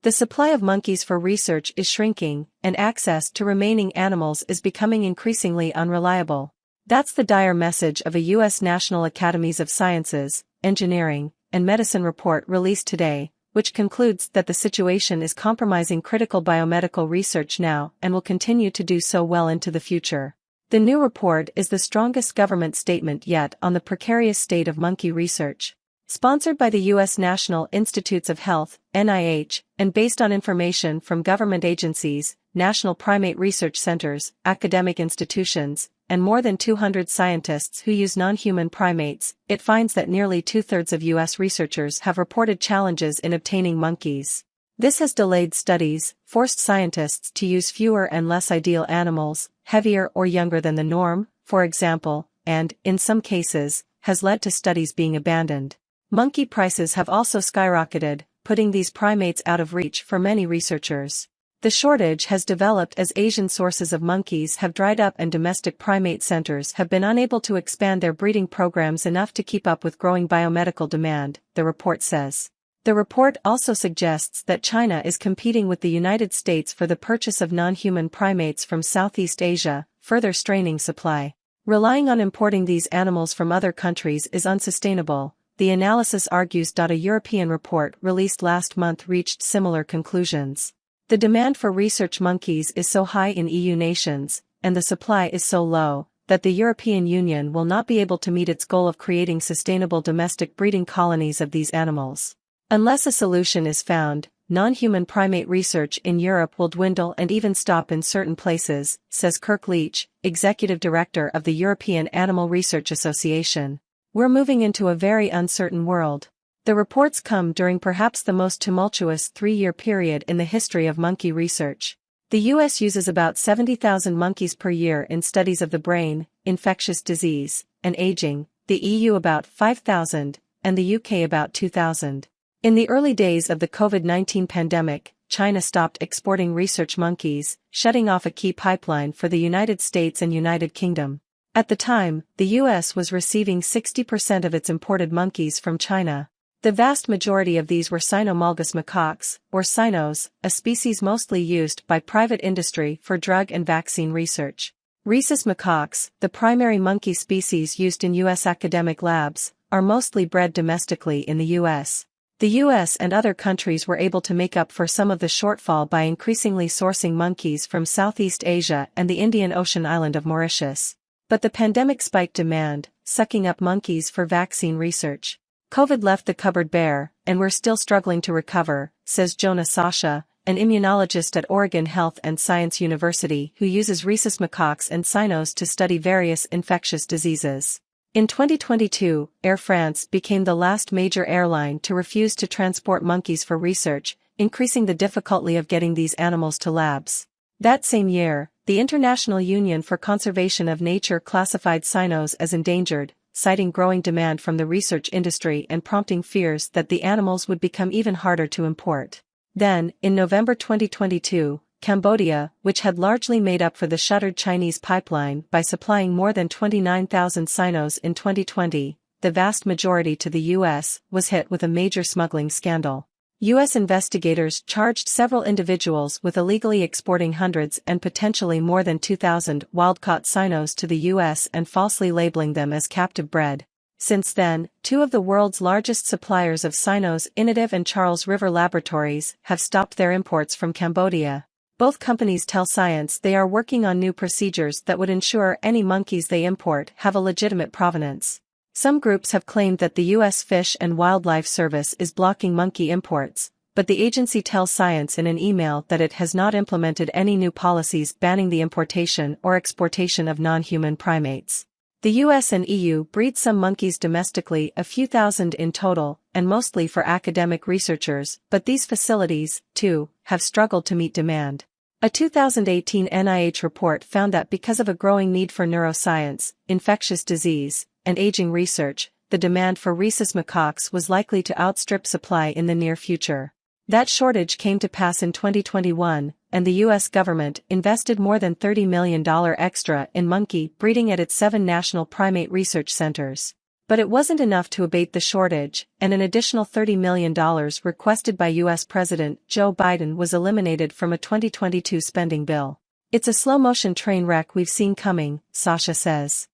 The supply of monkeys for research is shrinking, and access to remaining animals is becoming increasingly unreliable. That's the dire message of a U.S. National Academies of Sciences, Engineering, and Medicine report released today, which concludes that the situation is compromising critical biomedical research now and will continue to do so well into the future. The new report is the strongest government statement yet on the precarious state of monkey research. Sponsored by the U.S. National Institutes of Health, NIH, and based on information from government agencies, national primate research centers, academic institutions, and more than 200 scientists who use non-human primates, it finds that nearly two-thirds of U.S. researchers have reported challenges in obtaining monkeys. This has delayed studies, forced scientists to use fewer and less ideal animals, heavier or younger than the norm, for example, and, in some cases, has led to studies being abandoned. Monkey prices have also skyrocketed, putting these primates out of reach for many researchers. The shortage has developed as Asian sources of monkeys have dried up and domestic primate centers have been unable to expand their breeding programs enough to keep up with growing biomedical demand, the report says. The report also suggests that China is competing with the United States for the purchase of non-human primates from Southeast Asia, further straining supply. Relying on importing these animals from other countries is unsustainable, the analysis argues. A European report released last month reached similar conclusions. The demand for research monkeys is so high in EU nations, and the supply is so low, that the European Union will not be able to meet its goal of creating sustainable domestic breeding colonies of these animals. Unless a solution is found, non-human primate research in Europe will dwindle and even stop in certain places, says Kirk Leach, Executive Director of the European Animal Research Association. We're moving into a very uncertain world. The reports come during perhaps the most tumultuous 3-year period in the history of monkey research. The U.S. uses about 70,000 monkeys per year in studies of the brain, infectious disease, and aging, the EU about 5,000, and the UK about 2,000. In the early days of the COVID-19 pandemic, China stopped exporting research monkeys, shutting off a key pipeline for the United States and United Kingdom. At the time, the U.S. was receiving 60% of its imported monkeys from China. The vast majority of these were cynomolgus macaques, or cynos, a species mostly used by private industry for drug and vaccine research. Rhesus macaques, the primary monkey species used in U.S. academic labs, are mostly bred domestically in the U.S. The U.S. and other countries were able to make up for some of the shortfall by increasingly sourcing monkeys from Southeast Asia and the Indian Ocean island of Mauritius. But the pandemic spiked demand, sucking up monkeys for vaccine research. COVID left the cupboard bare, and we're still struggling to recover, says Jonah Sasha, an immunologist at Oregon Health and Science University who uses rhesus macaques and cynos to study various infectious diseases. In 2022, Air France became the last major airline to refuse to transport monkeys for research, increasing the difficulty of getting these animals to labs. That same year, the International Union for Conservation of Nature classified cynos as endangered, citing growing demand from the research industry and prompting fears that the animals would become even harder to import. Then, in November 2022, Cambodia, which had largely made up for the shuttered Chinese pipeline by supplying more than 29,000 cynos in 2020, the vast majority to the U.S., was hit with a major smuggling scandal. U.S. investigators charged several individuals with illegally exporting hundreds and potentially more than 2,000 wild-caught cynos to the U.S. and falsely labeling them as captive bred. Since then, 2 of the world's largest suppliers of cynos, Inotiv and Charles River Laboratories, have stopped their imports from Cambodia. Both companies tell Science they are working on new procedures that would ensure any monkeys they import have a legitimate provenance. Some groups have claimed that the U.S. Fish and Wildlife Service is blocking monkey imports, but the agency tells Science in an email that it has not implemented any new policies banning the importation or exportation of non-human primates. The U.S. and EU breed some monkeys domestically, a few thousand in total, and mostly for academic researchers, but these facilities, too, have struggled to meet demand. A 2018 NIH report found that because of a growing need for neuroscience, infectious disease, and aging research, the demand for rhesus macaques was likely to outstrip supply in the near future. That shortage came to pass in 2021, and the U.S. government invested more than $30 million extra in monkey breeding at its 7 national primate research centers. But it wasn't enough to abate the shortage, and an additional $30 million requested by U.S. President Joe Biden was eliminated from a 2022 spending bill. It's a slow-motion train wreck we've seen coming, Sasha says.